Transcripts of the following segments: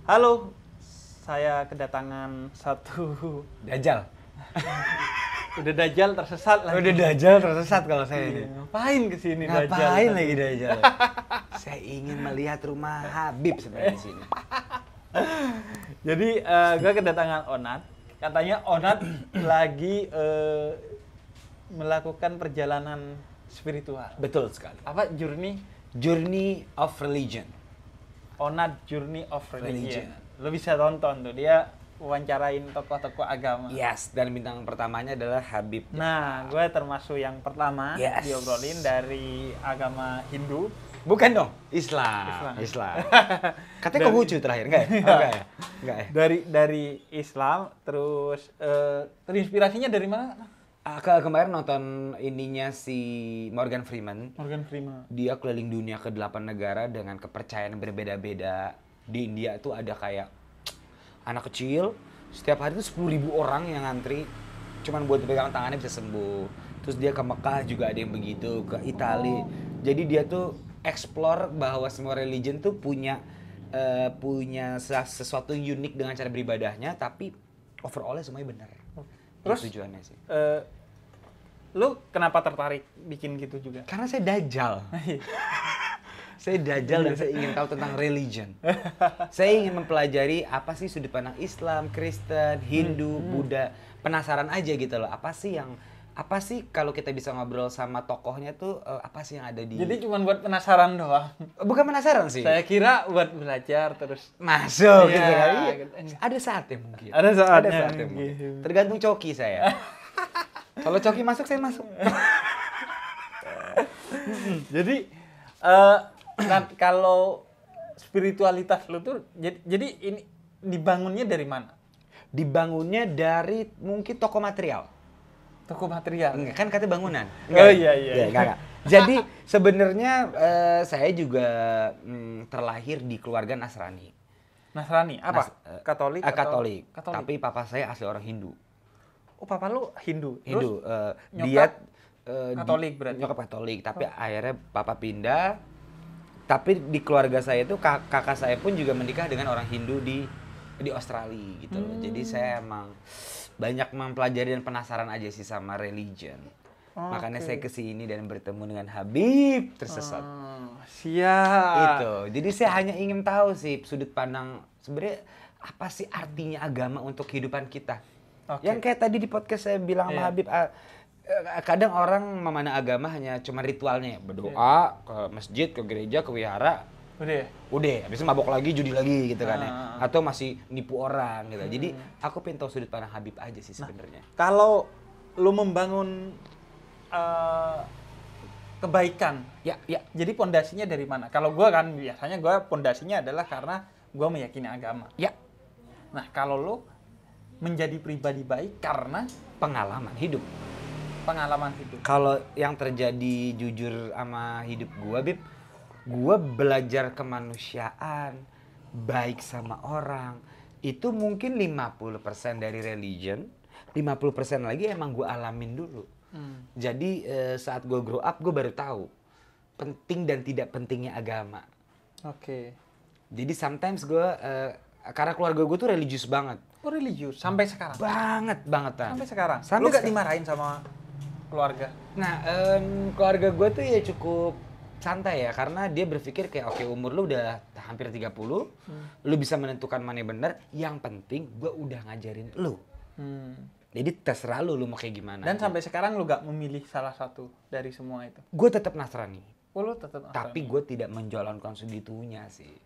Halo, saya kedatangan satu Dajjal. udah Dajjal tersesat lagi. Udah Dajjal tersesat kalau saya ini. Ngapain kesini Dajjal? Ngapain lagi Dajjal? Saya ingin melihat rumah Habib sebenarnya di sini. Jadi gue kedatangan Onat. Katanya Onat lagi melakukan perjalanan spiritual. Betul sekali. Apa journey? Journey of Religion. Onat Journey of Religion. Religion. Lo bisa tonton tuh, dia wawancarain tokoh-tokoh agama. Yes, dan bintang pertamanya adalah Habib. Nah, gue termasuk yang pertama Yes. diobrolin dari agama Hindu. Bukan dong, Islam. Katanya Konghucu terakhir, enggak ya? Oh, enggak ya? Enggak ya? Dari Islam, terus terinspirasinya dari mana? Kemarin nonton ininya si Morgan Freeman. Morgan Freeman. Dia keliling dunia ke 8 negara dengan kepercayaan yang berbeda-beda. Di India tuh ada kayak anak kecil, setiap hari tuh 10.000 orang yang ngantri cuman buat pegang tangannya bisa sembuh. Terus dia ke Mekah juga ada yang begitu, ke Italia. Jadi dia tuh explore bahwa semua religion tuh punya sesuatu yang unik dengan cara beribadahnya, tapi overallnya semuanya benar. Terus tujuannya sih. Lu kenapa tertarik bikin gitu juga? Karena saya dajjal. Saya dajjal dan saya ingin tahu tentang religion. Saya ingin mempelajari apa sih sudut pandang Islam, Kristen, Hindu, Buddha. Penasaran aja gitu loh. Apa sih kalau kita bisa ngobrol sama tokohnya tuh apa sih yang ada di... Jadi cuma buat penasaran doang? Bukan penasaran sih. Saya kira buat belajar terus masuk gitu iya, kan. gitu. Ada saatnya mungkin. Ada saatnya mungkin. gitu. Tergantung coki saya. Kalau coki masuk, saya masuk. Jadi kalau spiritualitas lu tuh jadi ini dibangunnya dari mana? Dibangunnya dari mungkin toko material. Toko material. Enggak, kan katanya bangunan. Oh iya. Enggak. Jadi sebenarnya saya juga terlahir di keluarga Nasrani. Nasrani apa? Katolik? Katolik. Tapi papa saya asli orang Hindu. Oh, papa lu Hindu. Hindu. nyokap Dia Katolik berarti? Nyokap Katolik, tapi akhirnya papa pindah. Tapi di keluarga saya itu kakak saya pun juga menikah dengan orang Hindu di Australia gitu loh. Jadi saya emang banyak mempelajari dan penasaran aja sih sama religion. Makanya saya kesini dan bertemu dengan Habib tersesat. Siap. Itu. Jadi saya hanya ingin tahu sih sudut pandang sebenarnya apa sih artinya agama untuk kehidupan kita. Yang kayak tadi di podcast saya bilang sama Habib, kadang orang memandang agama hanya cuma ritualnya ya, berdoa ke masjid, ke gereja, ke wihara. Udah, habis itu mabok lagi, judi lagi gitu kan ya. Atau masih nipu orang gitu. Jadi aku pengen tahu sudut pandang Habib aja sih sebenarnya. Kalau lu membangun kebaikan, ya. Jadi pondasinya dari mana? Kalau gua kan biasanya gua pondasinya adalah karena gua meyakini agama. Ya. Nah, kalau lu menjadi pribadi baik karena Pengalaman hidup. Kalau yang terjadi jujur sama hidup gua, Bib, gua belajar kemanusiaan, baik sama orang. Itu mungkin 50% dari religion, 50% lagi emang gua alamin dulu. Jadi saat gua grow up, gua baru tahu penting dan tidak pentingnya agama. Jadi sometimes gua karena keluarga gua tuh religius banget. Oh, religius sampai sekarang? Banget. Sampai sekarang? Lu Sampai gak dimarahin sama keluarga? Nah, keluarga gue tuh ya cukup santai ya, karena dia berpikir kayak oke, umur lu udah hampir 30, lu bisa menentukan mana yang benar, yang penting gue udah ngajarin lu. Jadi terserah lu mau kayak gimana. Dan sampai sekarang lu gak memilih salah satu dari semua itu? Gue tetap Nasrani. Oh, lu tetap Nasrani. Tapi gue tidak menjalankan segitunya sih.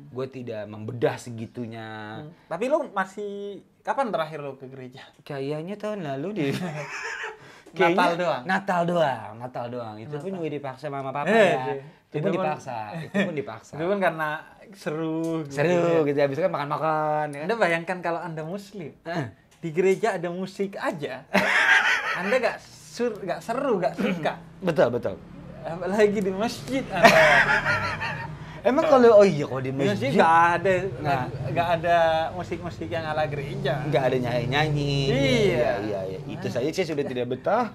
Gue tidak membedah segitunya. Tapi lu masih, kapan terakhir lu ke gereja? Kayaknya tahun lalu deh. Natal doang. Itu pun juga dipaksa mama papa ya. Itu pun dipaksa. Itu pun karena seru gitu. Habis itu kan makan-makan. Ya kan? Anda bayangkan kalau Anda muslim, di gereja ada musik aja. Anda gak seru, gak suka. Betul. Apalagi di masjid. Emang kalau di masjid gak ada musik-musik yang ala gereja. Gak ada nyanyi-nyanyi. Iya. Itu saja saya sudah tidak betah.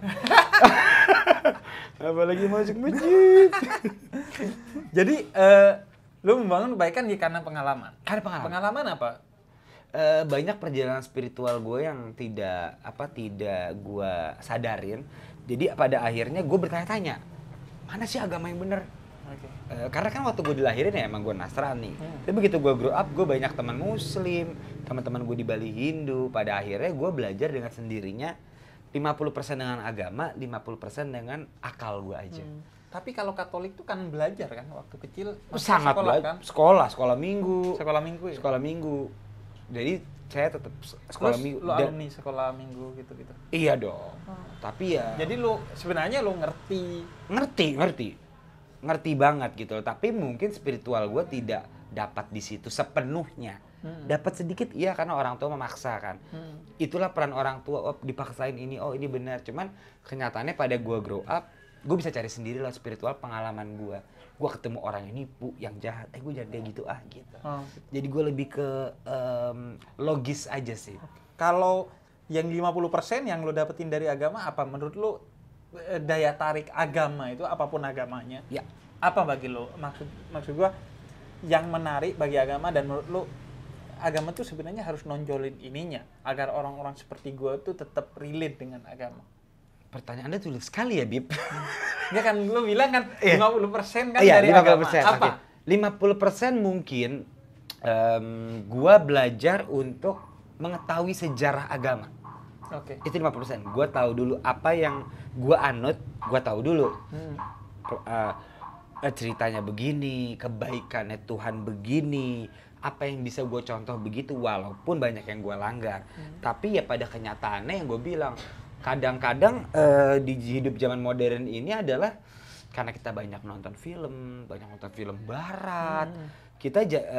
Apalagi masuk masjid. Jadi Lu membangun kebaikan ya karena pengalaman. Karena pengalaman. Pengalaman apa? Banyak perjalanan spiritual gue yang tidak gue sadarin. Jadi pada akhirnya gue bertanya-tanya, mana sih agama yang bener? Oke. Karena kan waktu gue dilahirin ya emang gue Nasrani. Tapi begitu gue grow up, gue banyak teman Muslim, teman-teman gue di Bali Hindu. Pada akhirnya gue belajar dengan sendirinya 50% dengan agama, 50% dengan akal gue aja. Tapi kalau Katolik tuh kan belajar kan waktu kecil. Sangat sekolah belajar. kan? Sekolah minggu. Sekolah minggu ya? Sekolah minggu. Jadi saya tetap sekolah Terus minggu. lu alumni sekolah minggu gitu-gitu? Iya dong. Tapi ya. Jadi lu sebenarnya lu ngerti. Ngerti banget gitu. Tapi mungkin spiritual gue tidak dapat di situ sepenuhnya. Dapat sedikit iya karena orang tua memaksa kan. Itulah peran orang tua, oh dipaksain ini, oh ini benar. Cuman kenyataannya pada gue grow up, gue bisa cari sendiri lah spiritual pengalaman gue. Gue ketemu orang yang nipu, yang jahat, gue jangan kayak gitu gitu. Jadi gue lebih ke logis aja sih. Kalau yang 50% yang lo dapetin dari agama, apa menurut lo daya tarik agama itu, apapun agamanya? Ya. Apa bagi lo? Maksud gue, yang menarik bagi agama dan menurut lo, agama tuh sebenarnya harus nonjolin ininya, agar orang-orang seperti gue tuh tetap relate dengan agama. Pertanyaan Anda sulit sekali ya, Bib. Ya kan, lo bilang kan 50% kan iya, dari 50%, agama. Apa? Okay. 50% mungkin gua belajar untuk mengetahui sejarah agama. Oke. Itu 50%. Gua tahu dulu apa yang gua anut, gua tahu dulu. Ceritanya begini, kebaikannya Tuhan begini, apa yang bisa gue contoh begitu, walaupun banyak yang gue langgar. Tapi ya pada kenyataannya yang gue bilang, kadang-kadang di hidup zaman modern ini adalah karena kita banyak nonton film barat,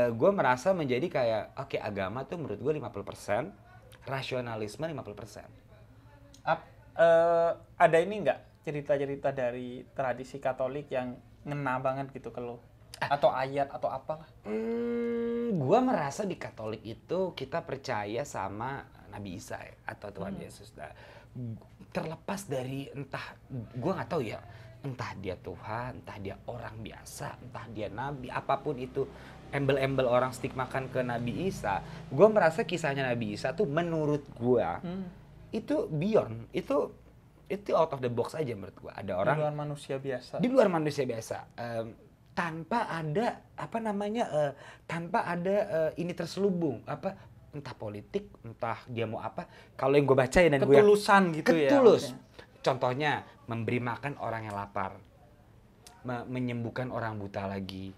gue merasa menjadi kayak oke, agama tuh menurut gue 50%, rasionalisme 50%. Ada ini nggak cerita-cerita dari tradisi Katolik yang ngena banget gitu ke lo? Atau ayat atau apalah? Gue merasa di Katolik itu kita percaya sama Nabi Isa ya, atau Tuhan Yesus. Nah, terlepas dari entah, gue nggak tahu ya, entah dia Tuhan, entah dia orang biasa, entah dia Nabi, apapun itu, embel-embel orang stigmakan ke Nabi Isa, gue merasa kisahnya Nabi Isa tuh menurut gue itu beyond, itu out of the box aja menurut gue. Ada orang di luar manusia biasa. Di luar manusia biasa. Tanpa ada tanpa ada ini terselubung entah politik, entah dia mau apa. Kalau yang gue baca ya, dan ketulusan gitu ya. Ketulus. Contohnya memberi makan orang yang lapar, menyembuhkan orang buta lagi,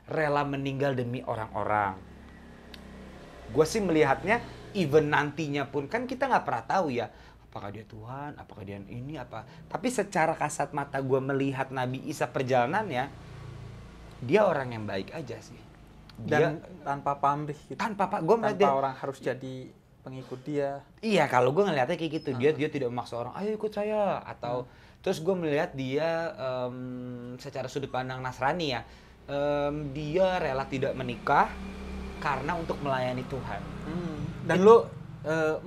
rela meninggal demi orang-orang. Gue sih melihatnya, even nantinya pun kan kita nggak pernah tahu ya, apakah dia Tuhan, apakah dia ini apa. Tapi secara kasat mata gue melihat Nabi Isa perjalanannya, dia orang yang baik aja sih. Dan tanpa pamrih gitu. Tanpa orang harus jadi pengikut dia. Iya, kalau gue ngelihatnya kayak gitu. Dia tidak memaksa orang, ayo ikut saya. Atau terus gue melihat dia secara sudut pandang Nasrani ya, dia rela tidak menikah karena untuk melayani Tuhan. Dan lo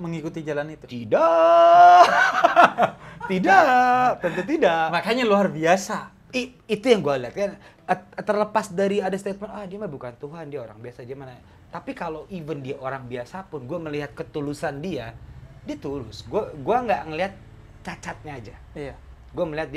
mengikuti jalan itu? Tidak. Tidak, tentu tidak. Makanya luar biasa. Itu yang gue lihat kan, terlepas dari ada statement, dia mah bukan Tuhan, dia orang biasa aja mana. Tapi kalau even dia orang biasa pun, gue melihat ketulusan dia tulus. Gue nggak ngelihat cacatnya aja. Iya. Gue melihat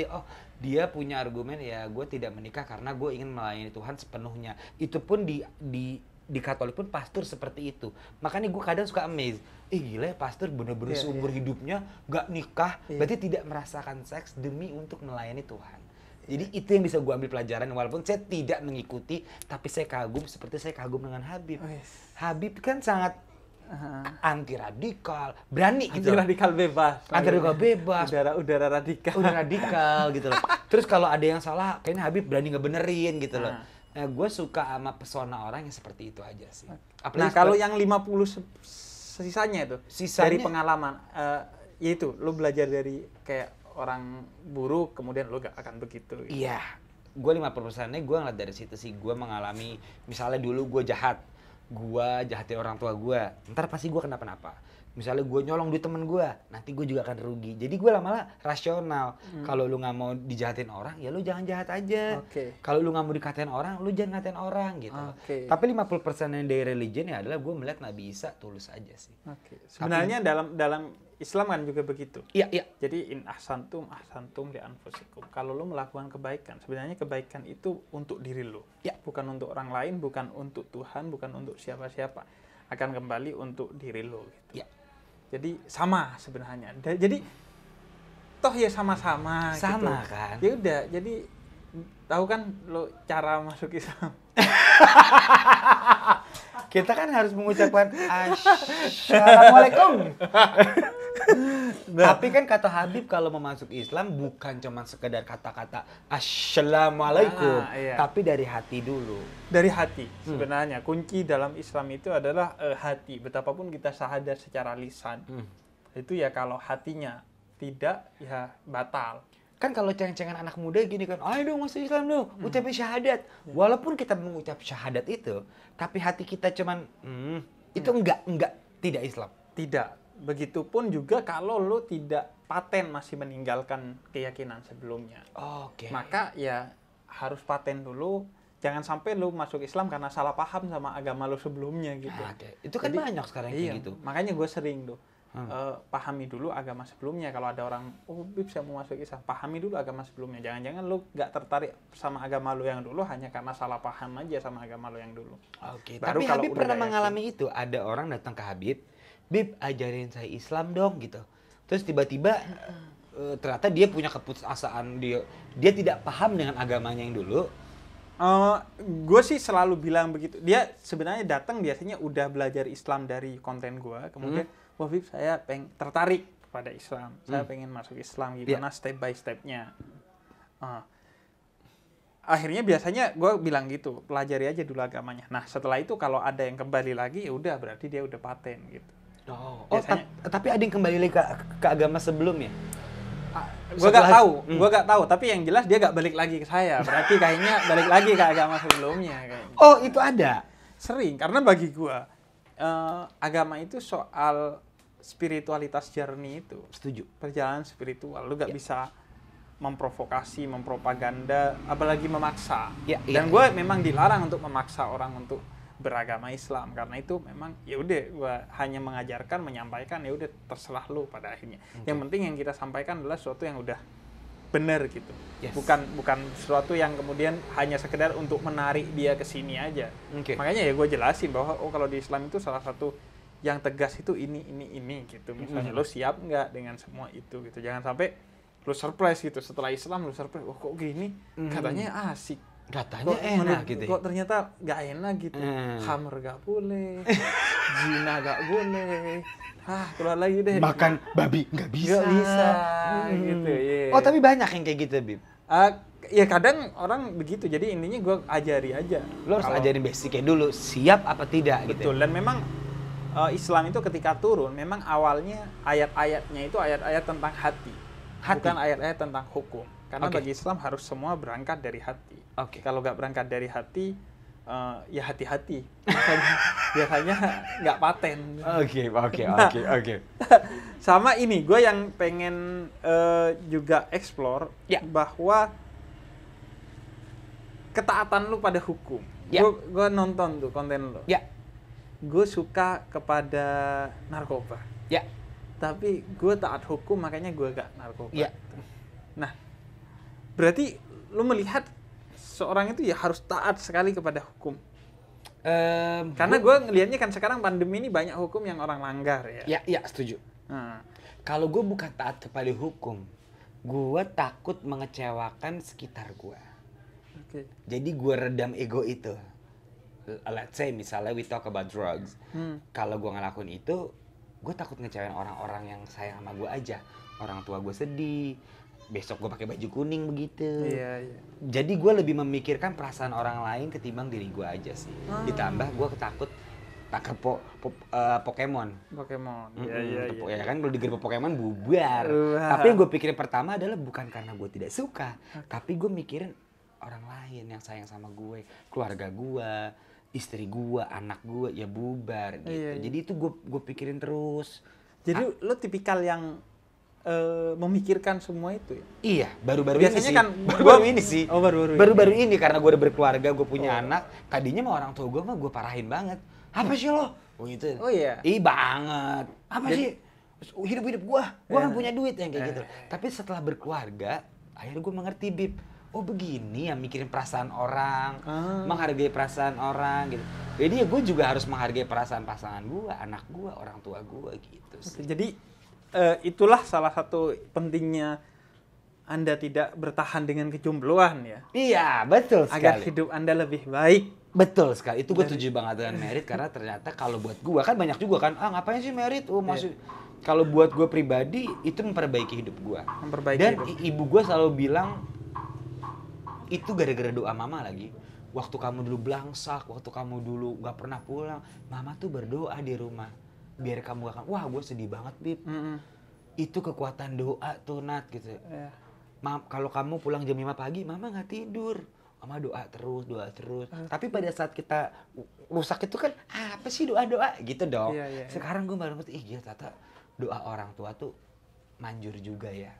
dia punya argumen ya, gue tidak menikah karena gue ingin melayani Tuhan sepenuhnya. Itu pun di Katolik pun pastor seperti itu. Makanya gue kadang suka amazed. Gila ya, pastor bener-bener seumur hidupnya gak nikah, berarti tidak merasakan seks demi untuk melayani Tuhan. Jadi itu yang bisa gue ambil pelajaran, walaupun saya tidak mengikuti, tapi saya kagum seperti saya kagum dengan Habib. Habib kan sangat anti radikal, berani gitu. Anti radikal bebas. Anti radikal bebas. Udara radikal. Udara radikal gitu loh. Terus kalau ada yang salah, kayaknya Habib berani ngebenerin gitu loh. Nah, gue suka sama pesona orang yang seperti itu aja sih. Apalagi kalau yang 50 sisanya itu dari pengalaman, yaitu lo belajar dari kayak orang buruk, kemudian lo gak akan begitu. Iya, gue 50%-nya gue ngeliat dari situ sih. Gue mengalami, misalnya dulu gue jahatin orang tua gue, ntar pasti gue kenapa-napa. Misalnya gue nyolong duit temen gue, nanti gue juga akan rugi. Jadi gue lama-lama rasional. Kalau lu nggak mau dijahatin orang, ya lu jangan jahat aja. Oke. Kalau lu nggak mau dikatain orang, lu jangan ngatain orang gitu. Oke. Tapi 50% yang dari religion ya adalah gue melihat nggak bisa, tulus aja sih. Oke. Sebenarnya dalam Islam kan juga begitu. Iya, iya. Jadi in ahsantum li anfusikum. Kalau lu melakukan kebaikan, sebenarnya kebaikan itu untuk diri lu. Ya. Bukan untuk orang lain, bukan untuk Tuhan, bukan untuk siapa-siapa. Akan kembali untuk diri lu gitu. Ya. Jadi sama sebenarnya. Jadi toh ya sama-sama Sama gitu. kan? Ya udah, jadi tahu kan lo cara masuk Islam. Kita kan harus mengucapkan Assalamualaikum. Tapi kan kata Habib kalau mau masuk Islam bukan cuma sekedar kata-kata Assalamualaikum, iya. tapi dari hati dulu. Dari hati sebenarnya kunci dalam Islam itu adalah hati. Betapapun kita syahadat secara lisan, itu ya kalau hatinya tidak ya batal. Kan kalau ceng-cengan anak muda gini kan, ayo dong masuk Islam dong, ucapin syahadat. Walaupun kita mengucap syahadat itu, tapi hati kita cuman, itu tidak Islam. Tidak. Begitupun juga kalau lo tidak paten masih meninggalkan keyakinan sebelumnya. Oke. Maka ya harus paten dulu. Jangan sampai lo masuk Islam karena salah paham sama agama lo sebelumnya gitu. Oke. Itu kan Jadi, banyak sekarang iya, kayak gitu. makanya gue sering tuh pahami dulu agama sebelumnya. Kalau ada orang, Bib saya mau masuk Islam, pahami dulu agama sebelumnya. Jangan-jangan lo gak tertarik sama agama lo yang dulu hanya karena salah paham aja sama agama lo yang dulu. Oke. Baru Tapi kalau Habib udah pernah gak mengalami itu. Ada orang datang ke Habib, Bib ajarin saya Islam dong gitu. Terus tiba-tiba ternyata dia punya keputusasaan, dia tidak paham dengan agamanya yang dulu. Gue sih selalu bilang begitu. Dia sebenarnya datang biasanya udah belajar Islam dari konten gue. Kemudian, wah Bib saya tertarik kepada Islam. Saya pengen masuk Islam. Gimana step by stepnya. Akhirnya biasanya gue bilang gitu, pelajari aja dulu agamanya. Nah setelah itu kalau ada yang kembali lagi, ya udah berarti dia udah paten gitu. Biasanya, tapi ada yang kembali lagi ke agama sebelumnya? Gue gak tahu, tapi yang jelas dia gak balik lagi ke saya. Berarti kayaknya balik lagi ke agama sebelumnya kayaknya. Oh, itu ada? Sering, karena bagi gue agama itu soal spiritualitas journey itu. Setuju. Perjalanan spiritual, lu gak bisa memprovokasi, mempropaganda, apalagi memaksa. Dan gue memang dilarang untuk memaksa orang untuk beragama Islam, karena itu memang ya udah gue hanya mengajarkan, menyampaikan, ya udah terserah lu pada akhirnya. Yang penting yang kita sampaikan adalah sesuatu yang udah benar gitu. Bukan sesuatu yang kemudian hanya sekedar untuk menarik dia ke sini aja. Makanya ya gue jelasin bahwa kalau di Islam itu salah satu yang tegas itu ini gitu. Misalnya lu siap nggak dengan semua itu gitu. Jangan sampai lu surprise gitu setelah Islam, lu surprise, kok gini, katanya asik. Katanya enak gitu. Kok ternyata gak enak gitu. Khamr gak boleh, zina gak boleh. Keluar lagi deh. Makan babi gak bisa. Gak bisa gitu. Yeah. Oh, tapi banyak yang kayak gitu, Bib. Ya kadang orang begitu. Jadi intinya gue ajari aja. Lo harus ajarin basicnya dulu, siap apa tidak gitu. Betul. Dan memang Islam itu ketika turun, memang awalnya ayat-ayatnya itu ayat-ayat tentang hati. Bukan ayat-ayat tentang hukum. Karena bagi Islam harus semua berangkat dari hati. Kalau nggak berangkat dari hati, ya hati-hati. Biasanya nggak paten. Oke. Sama ini, gue yang pengen juga explore bahwa ketaatan lu pada hukum. Gue nonton tuh konten lu. Gue suka kepada narkoba. Tapi gue taat hukum, makanya gue gak narkoba. Nah, berarti lu melihat seorang itu ya harus taat sekali kepada hukum. Karena gue ngelihatnya kan sekarang pandemi ini banyak hukum yang orang langgar ya. Iya, setuju. Kalau gue bukan taat kepada hukum, gue takut mengecewakan sekitar gue. Jadi gue redam ego itu. Let's say misalnya we talk about drugs. Kalau gue ngelakuin itu, gue takut ngecewain orang-orang yang sayang sama gue aja. Orang tua gue sedih, besok gue pakai baju kuning begitu. Jadi gue lebih memikirkan perasaan orang lain ketimbang diri gue aja sih. Ditambah gue takut takut Pokemon. Ya kan kalau digerbek Pokemon bubar. Tapi yang gue pikirin pertama adalah bukan karena gue tidak suka, tapi gue mikirin orang lain yang sayang sama gue, keluarga gue, istri gue, anak gue, ya bubar gitu. Jadi itu gue pikirin terus. Jadi lo tipikal yang memikirkan semua itu ya? Iya, baru-baru ini sih. Biasanya kan baru ini sih. Oh, baru-baru ini karena gue udah berkeluarga, gue punya anak. Tadinya mah orang tua gue mah gue parahin banget. Apa sih lo? Oh gitu. Oh iya. Banget. Apa sih? Hidup gue kan punya duit yang kayak gitu. Tapi setelah berkeluarga, akhirnya gue mengerti, Bib. Oh begini ya mikirin perasaan orang, menghargai perasaan orang gitu. Jadi ya gue juga harus menghargai perasaan pasangan gue, anak gue, orang tua gue gitu sih. Jadi itulah salah satu pentingnya Anda tidak bertahan dengan kejombloan ya. Iya, betul sekali. Agar hidup Anda lebih baik. Betul sekali. Itu gue setuju banget dengan merit karena ternyata kalau buat gue kan banyak juga kan, ngapain sih merit? Maksud kalau buat gue pribadi itu memperbaiki hidup gue. Dan ibu gue selalu bilang itu gara-gara doa mama lagi. Waktu kamu dulu belangsak, waktu kamu dulu gak pernah pulang, mama tuh berdoa di rumah. Biar kamu gak akan, wah gue sedih banget, Bib. Itu kekuatan doa tuh, Nat, gitu. Kalau kamu pulang jam 5 pagi, mama gak tidur. Mama doa terus. Tapi pada saat kita rusak itu kan, apa sih doa-doa? Gitu dong. Sekarang gue baru ngerti, gila ternyata doa orang tua tuh manjur juga ya.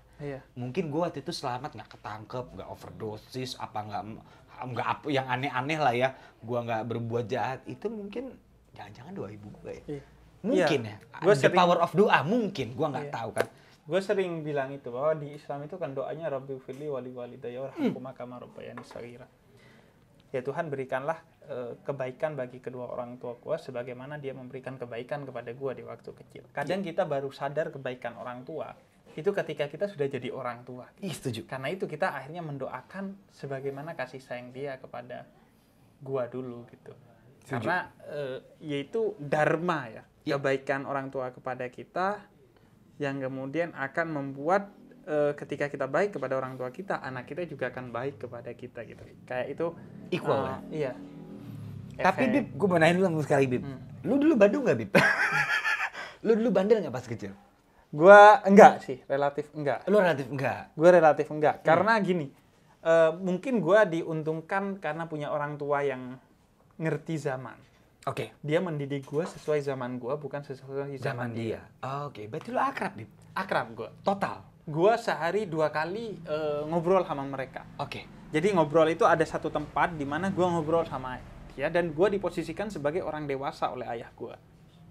Mungkin gue waktu itu selamat gak ketangkep, gak overdosis, nggak yang aneh-aneh lah ya. Gue gak berbuat jahat. Itu mungkin jangan-jangan doa ibu gue ya. Mungkin ya. The power of doa mungkin. Gue nggak tahu kan. Gue sering bilang itu bahwa di Islam itu kan doanya Rabbi firli wali walidayya warhamhuma kama rabbayani shaghira. Ya Tuhan berikanlah kebaikan bagi kedua orang tua gue sebagaimana dia memberikan kebaikan kepada gue di waktu kecil. Kadang kita baru sadar kebaikan orang tua itu ketika kita sudah jadi orang tua. Setuju. Karena itu kita akhirnya mendoakan sebagaimana kasih sayang dia kepada gue dulu gitu. Setuju. Karena yaitu dharma ya. Kebaikan orang tua kepada kita yang kemudian akan membuat ketika kita baik kepada orang tua kita, anak kita juga akan baik kepada kita gitu. Kayak itu equal ya? Iya. Tapi Bib, gue mau nanya dulu sekali Bib. Lu dulu bandel nggak Bib? Lu dulu bandel nggak pas kecil? Gua enggak sih, relatif enggak. Lu relatif enggak? Gue relatif enggak, karena gini, mungkin gue diuntungkan karena punya orang tua yang ngerti zaman. Oke. Dia mendidik gue sesuai zaman gue, bukan sesuai zaman dia. Oke, berarti lu akrab, Bib? Akrab gue. Total? Gue sehari 2 kali ngobrol sama mereka. Oke. Jadi ngobrol itu ada satu tempat di mana gue ngobrol sama dia, dan gue diposisikan sebagai orang dewasa oleh ayah gue.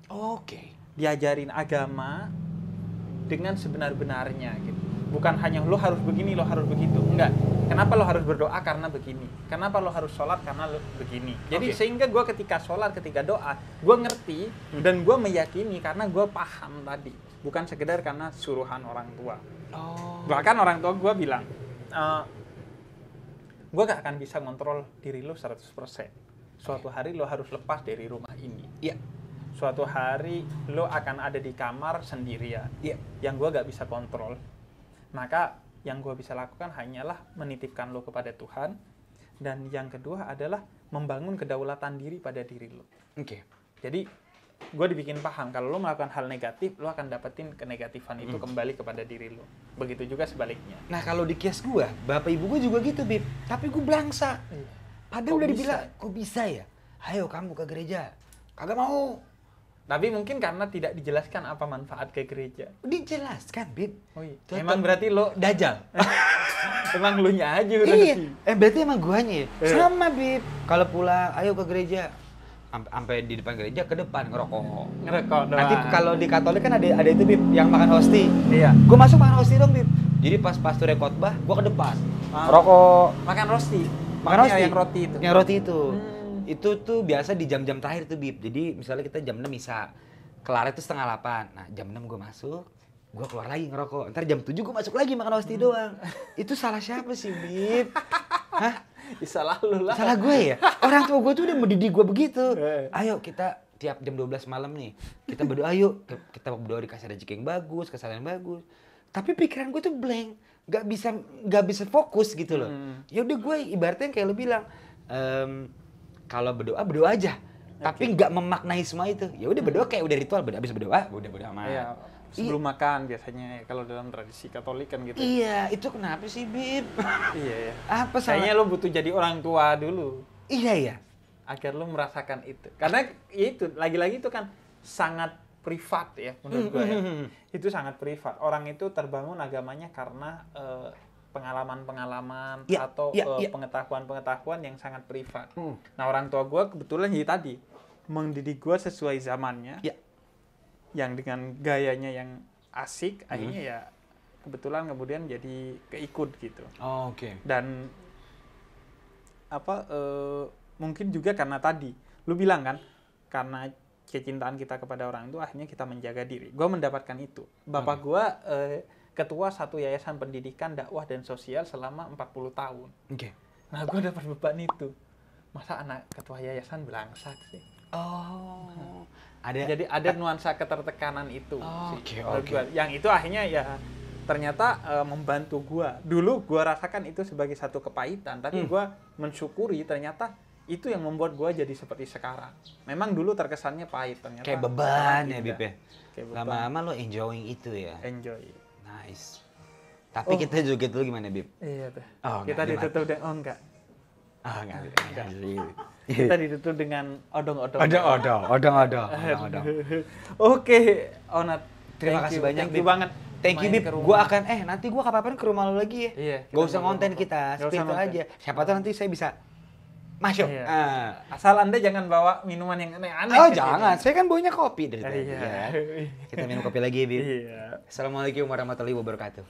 Oke. Diajarin agama dengan sebenar-benarnya gitu. Bukan hanya lo harus begini, lo harus begitu. Enggak. Kenapa lo harus berdoa? Karena begini. Kenapa lo harus sholat? Karena lo begini. Jadi sehingga gue ketika sholat, ketika doa, gue ngerti dan gue meyakini karena gue paham tadi. Bukan sekedar karena suruhan orang tua. Bahkan orang tua gue bilang, gue gak akan bisa ngontrol diri lo 100%. Suatu hari lo harus lepas dari rumah ini. Iya. Suatu hari lo akan ada di kamar sendirian. Iya. Yang gue gak bisa kontrol. Maka yang gue bisa lakukan hanyalah menitipkan lo kepada Tuhan. Dan yang kedua adalah membangun kedaulatan diri pada diri lo. Oke. Jadi gue dibikin paham kalau lo melakukan hal negatif, lo akan dapetin kenegatifan itu kembali kepada diri lo. Begitu juga sebaliknya. Nah kalau di kias gue, bapak ibu gue juga gitu Bib. Tapi gue belangsa. Padahal udah dibilang, kok bisa ya? Ayo kamu ke gereja. Kagak mau. Tapi mungkin karena tidak dijelaskan apa manfaat ke gereja. Dijelaskan, Bib. Oh iya. Emang berarti lo dajal. Emang lu nya aja udah. Iya. Berarti emang guanya. Sama, Bib. Kalau pulang, ayo ke gereja. Sampai di depan gereja, ke depan ngerokok doang. Nanti kalau di Katolik kan ada itu, Bib, yang makan hosti. Iya. Gue masuk makan hosti dong, Bib. Jadi pas pastornya khotbah, gue ke depan. Rokok. Makan rosti. Makan rosti. Yang roti itu. Yang roti itu. Itu tuh biasa di jam-jam terakhir tuh, Bib. Jadi misalnya kita jam 6 misa, kelar itu 7:30. Nah, jam 6 gue masuk, gue keluar lagi ngerokok. Ntar jam 7 gue masuk lagi makan rosti doang. Itu salah siapa sih, Bib? Hah? Salah lu lah. Salah gue ya? Orang tua gue tuh udah mendidik gue begitu. Ayo kita tiap jam 12 malam nih, kita berdoa yuk. Kita berdoa dikasih rezeki yang bagus, kesalahan yang bagus. Tapi pikiran gue tuh blank. Gak bisa fokus gitu loh. Ya udah gue ibaratnya kayak lu bilang, kalau berdoa aja, tapi nggak memaknai semua itu. Ya udah berdoa kayak udah ritual, habis berdoa, udah aman. Iya, sebelum makan biasanya kalau dalam tradisi Katolik kan gitu. Iya, itu kenapa sih, Bib? Iya. Apa salah? Kayaknya lo butuh jadi orang tua dulu. Iya ya. Agar lo merasakan itu. Karena itu lagi-lagi itu kan sangat privat ya menurut gue ya. Itu sangat privat. Orang itu terbangun agamanya karena pengalaman-pengalaman atau pengetahuan-pengetahuan yang sangat privat. Nah, orang tua gue kebetulan tadi mendidik gue sesuai zamannya, yang dengan gayanya yang asik, akhirnya ya kebetulan kemudian jadi keikut gitu. Dan mungkin juga karena tadi lu bilang kan, karena kecintaan kita kepada orang itu akhirnya kita menjaga diri. Gue mendapatkan itu. Bapak gue ketua satu yayasan pendidikan dakwah dan sosial selama 40 tahun. Nah, gue dapat beban itu. Masa anak ketua yayasan belangsak sih? Jadi ada nuansa ketertekanan itu sih. Yang itu akhirnya ya ternyata membantu gue. Dulu gue rasakan itu sebagai satu kepahitan, tapi gue mensyukuri ternyata itu yang membuat gue jadi seperti sekarang. Memang dulu terkesannya pahit, ternyata kayak beban ya, Bib ya. Lama-lama lo enjoying itu ya. Enjoy. Nice. Tapi kita joget dulu gimana, Bib? Iya tuh. Kita ditutup dengan enggak. Enggak. Kita ditutup dengan odong-odong. Odong-odong. Oke, Onat. Terima kasih banyak, Thank you banget. Thank you, Bib. Gua akan nanti gua kapan-kapan ke rumah lo lagi ya. Iya. Gak usah ngonten kita, spill aja. Siapa tahu nanti saya bisa masuk. Asal Anda jangan bawa minuman yang aneh-aneh. Oh, jangan. Saya kan bawanya kopi dari tadi. Iya. Kita minum kopi lagi ya, Bib. Iya. Assalamualaikum warahmatullahi wabarakatuh.